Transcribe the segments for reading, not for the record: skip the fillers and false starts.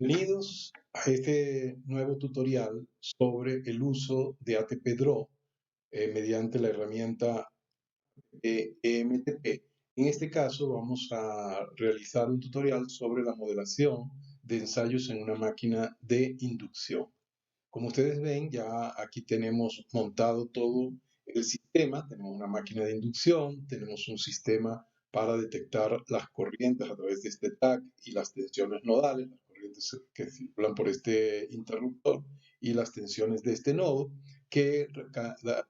Bienvenidos a este nuevo tutorial sobre el uso de ATP Draw mediante la herramienta EMTP. En este caso vamos a realizar un tutorial sobre la modelación de ensayos en una máquina de inducción. Como ustedes ven, ya aquí tenemos montado todo el sistema. Tenemos una máquina de inducción, tenemos un sistema para detectar las corrientes a través de este tag y las tensiones nodales, las corrientes que circulan por este interruptor y las tensiones de este nodo, que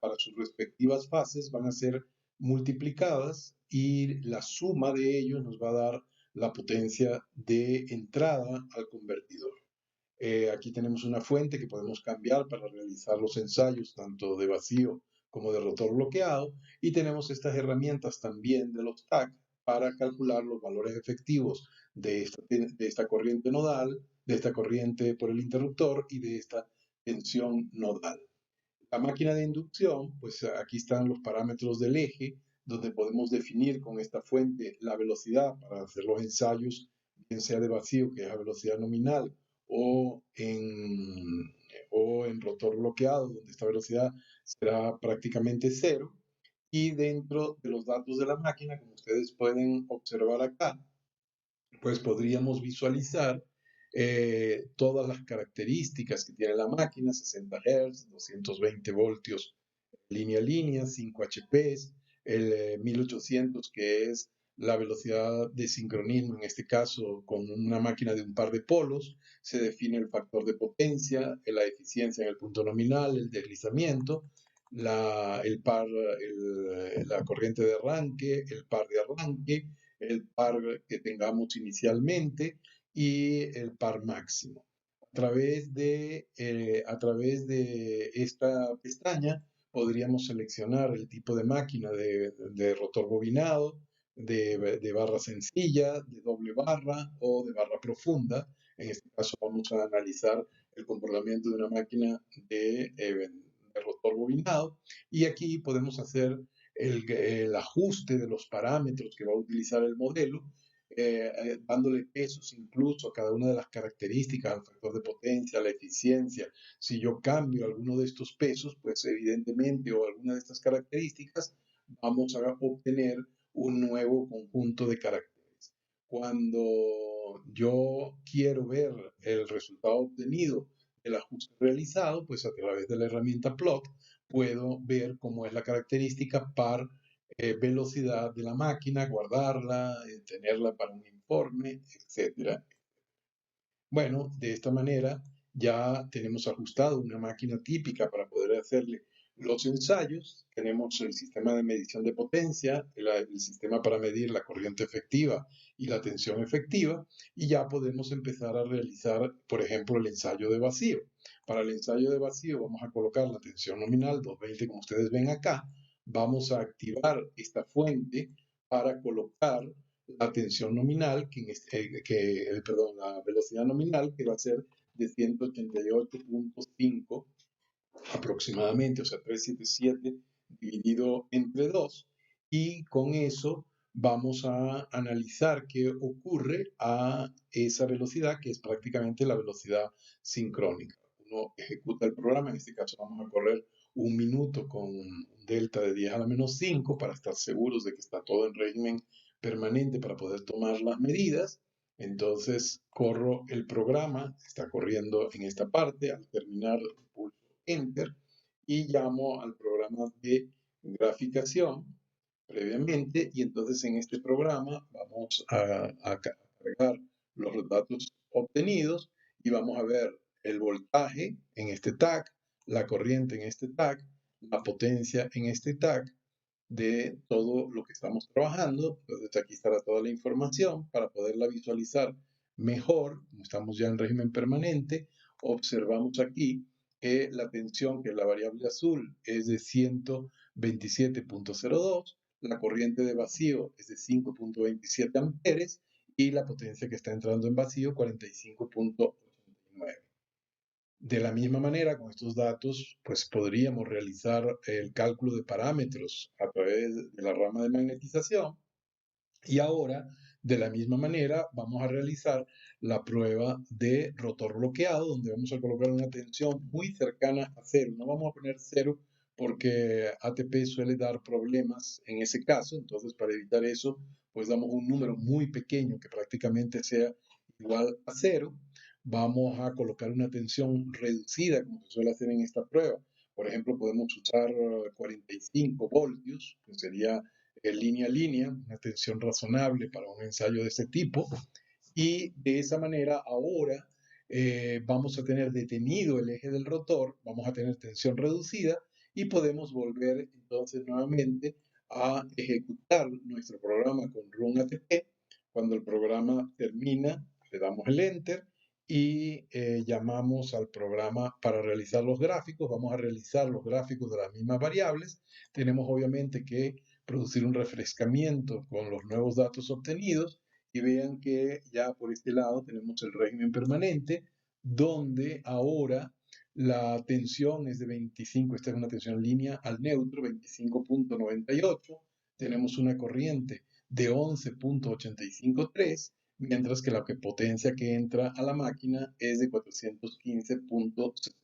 para sus respectivas fases van a ser multiplicadas y la suma de ellos nos va a dar la potencia de entrada al convertidor. Aquí tenemos una fuente que podemos cambiar para realizar los ensayos tanto de vacío como de rotor bloqueado, y tenemos estas herramientas también de los TAC para calcular los valores efectivos de esta corriente nodal, de esta corriente por el interruptor y de esta tensión nodal. La máquina de inducción, pues aquí están los parámetros del eje, donde podemos definir con esta fuente la velocidad para hacer los ensayos, bien sea de vacío, que es a velocidad nominal, o en rotor bloqueado, donde esta velocidad será prácticamente cero. Y dentro de los datos de la máquina, como ustedes pueden observar acá, pues podríamos visualizar todas las características que tiene la máquina: 60 Hz, 220 voltios línea a línea, 5 HPs, el 1800, que es la velocidad de sincronismo, en este caso con una máquina de un par de polos. Se define el factor de potencia, la eficiencia en el punto nominal, el deslizamiento, la corriente de arranque, el par de arranque, el par que tengamos inicialmente y el par máximo. A través de esta pestaña podríamos seleccionar el tipo de máquina de rotor bobinado, de barra sencilla, de doble barra o de barra profunda. En este caso vamos a analizar el comportamiento de una máquina de rotor bobinado, y aquí podemos hacer el ajuste de los parámetros que va a utilizar el modelo, dándole pesos incluso a cada una de las características, al factor de potencia, la eficiencia. Si yo cambio alguno de estos pesos, pues evidentemente, o alguna de estas características, vamos a obtener un nuevo conjunto de caracteres. Cuando yo quiero ver el resultado obtenido del ajuste realizado, pues a través de la herramienta plot puedo ver cómo es la característica par velocidad de la máquina, guardarla, tenerla para un informe, etcétera. Bueno, de esta manera ya tenemos ajustado una máquina típica para poder hacerle los ensayos. Tenemos el sistema de medición de potencia, el sistema para medir la corriente efectiva y la tensión efectiva, y ya podemos empezar a realizar, por ejemplo, el ensayo de vacío. Para el ensayo de vacío vamos a colocar la tensión nominal 220, como ustedes ven acá. Vamos a activar esta fuente para colocar la tensión nominal, la velocidad nominal, que va a ser de 188.5 aproximadamente, o sea, 377 dividido entre 2, y con eso vamos a analizar qué ocurre a esa velocidad, que es prácticamente la velocidad sincrónica. Uno ejecuta el programa, en este caso vamos a correr un minuto con un delta de 10 a la menos 5 para estar seguros de que está todo en régimen permanente para poder tomar las medidas. Entonces corro el programa, está corriendo en esta parte. Al terminar, pulso Enter y llamo al programa de graficación previamente, y entonces en este programa vamos a cargar los datos obtenidos y vamos a ver el voltaje en este tag, la corriente en este tag, la potencia en este tag de todo lo que estamos trabajando. Entonces aquí estará toda la información para poderla visualizar mejor. Como estamos ya en régimen permanente, observamos aquí que la tensión, que es la variable azul, es de 127.02, la corriente de vacío es de 5.27 amperes y la potencia que está entrando en vacío 45.89. De la misma manera, con estos datos, pues podríamos realizar el cálculo de parámetros a través de la rama de magnetización. Y ahora, de la misma manera, vamos a realizar la prueba de rotor bloqueado, donde vamos a colocar una tensión muy cercana a cero. No vamos a poner cero porque ATP suele dar problemas en ese caso, entonces para evitar eso, pues damos un número muy pequeño que prácticamente sea igual a cero. Vamos a colocar una tensión reducida, como se suele hacer en esta prueba. Por ejemplo, podemos usar 45 voltios, que sería línea a línea, una tensión razonable para un ensayo de este tipo. Y de esa manera ahora vamos a tener detenido el eje del rotor, vamos a tener tensión reducida y podemos volver entonces nuevamente a ejecutar nuestro programa con Run ATP. Cuando el programa termina, le damos el Enter y llamamos al programa para realizar los gráficos. Vamos a realizar los gráficos de las mismas variables. Tenemos obviamente que producir un refrescamiento con los nuevos datos obtenidos y vean que ya por este lado tenemos el régimen permanente, donde ahora la tensión es de 25, esta es una tensión en línea al neutro, 25.98, tenemos una corriente de 11.853, mientras que la potencia que entra a la máquina es de 415.68.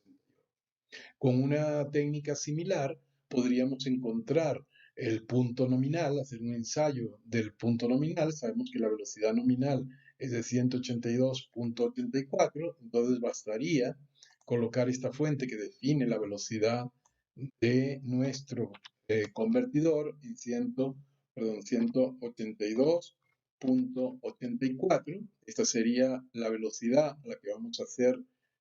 Con una técnica similar podríamos encontrar el punto nominal, hacer un ensayo del punto nominal. Sabemos que la velocidad nominal es de 182.84, entonces bastaría colocar esta fuente que define la velocidad de nuestro convertidor en 182.84. Esta sería la velocidad a la que vamos a hacer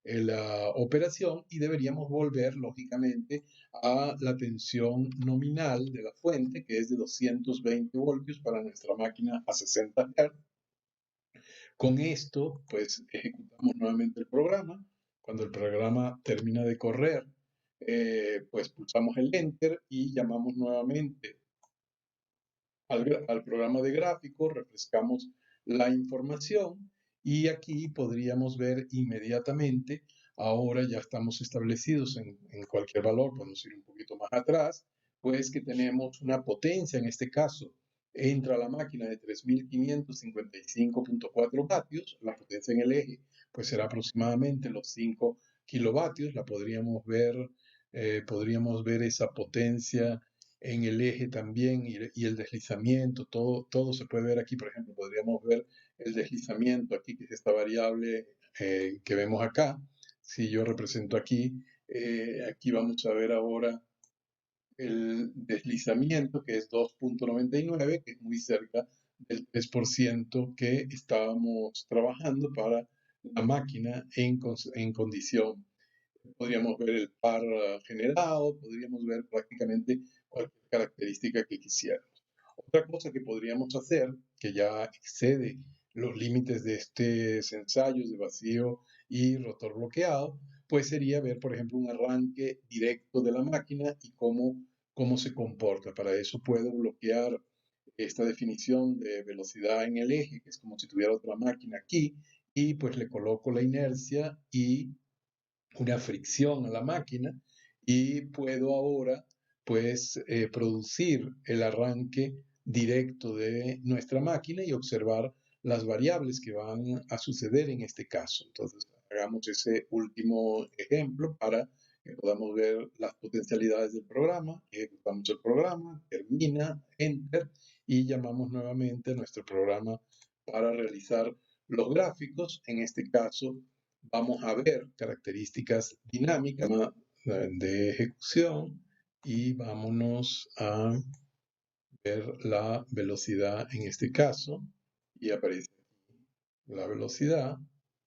la operación y deberíamos volver lógicamente a la tensión nominal de la fuente, que es de 220 voltios para nuestra máquina a 60 Hz. Con esto, pues ejecutamos nuevamente el programa. Cuando el programa termina de correr, pues pulsamos el Enter y llamamos nuevamente al programa de gráfico, refrescamos la información y aquí podríamos ver inmediatamente, ahora ya estamos establecidos en cualquier valor, podemos ir un poquito más atrás, pues que tenemos una potencia, en este caso, entra a la máquina de 3.555.4 vatios, la potencia en el eje pues será aproximadamente los 5 kilovatios, podríamos ver esa potencia en el eje también y el deslizamiento, todo se puede ver aquí. Por ejemplo, podríamos ver el deslizamiento aquí, que es esta variable que vemos acá. Si yo represento aquí, aquí vamos a ver ahora el deslizamiento, que es 2.99, que es muy cerca del 3% que estábamos trabajando para la máquina en condición. Podríamos ver el par generado, podríamos ver prácticamente cualquier característica que quisiéramos. Otra cosa que podríamos hacer, que ya excede los límites de estos ensayos de vacío y rotor bloqueado, pues sería ver, por ejemplo, un arranque directo de la máquina y cómo se comporta. Para eso puedo bloquear esta definición de velocidad en el eje, que es como si tuviera otra máquina aquí, y pues le coloco la inercia y una fricción a la máquina y puedo ahora pues producir el arranque directo de nuestra máquina y observar las variables que van a suceder en este caso. Entonces hagamos ese último ejemplo para que podamos ver las potencialidades del programa. Ejecutamos el programa, termina, enter y llamamos nuevamente a nuestro programa para realizar los gráficos. En este caso vamos a ver características dinámicas de ejecución y vámonos a ver la velocidad en este caso y aparece la velocidad.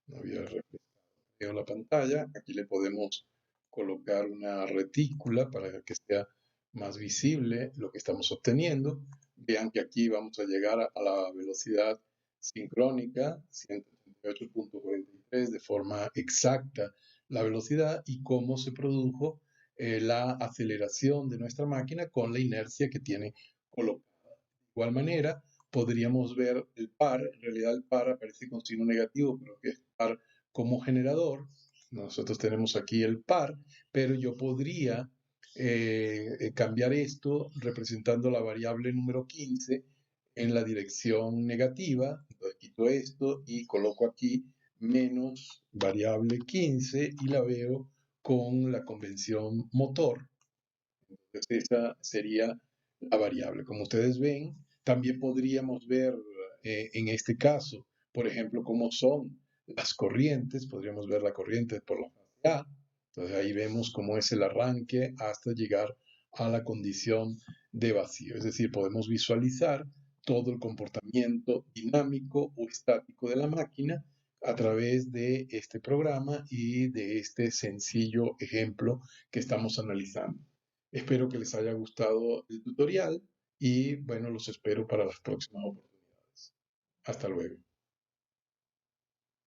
No había refrescado la pantalla. Aquí le podemos colocar una retícula para que sea más visible lo que estamos obteniendo. Vean que aquí vamos a llegar a la velocidad sincrónica, 138.43, de forma exacta la velocidad y cómo se produjo la aceleración de nuestra máquina con la inercia que tiene colocada. De igual manera, podríamos ver el par. En realidad el par aparece con signo negativo, pero que es par como generador. Nosotros tenemos aquí el par, pero yo podría cambiar esto representando la variable número 15 en la dirección negativa. Entonces quito esto y coloco aquí menos variable 15 y la veo con la convención motor. Entonces esa sería la variable. Como ustedes ven, también podríamos ver en este caso, por ejemplo, cómo son las corrientes. Podríamos ver la corriente por la fase A. Entonces ahí vemos cómo es el arranque hasta llegar a la condición de vacío. Es decir, podemos visualizar todo el comportamiento dinámico o estático de la máquina a través de este programa y de este sencillo ejemplo que estamos analizando. Espero que les haya gustado el tutorial y bueno, los espero para las próximas oportunidades. Hasta luego.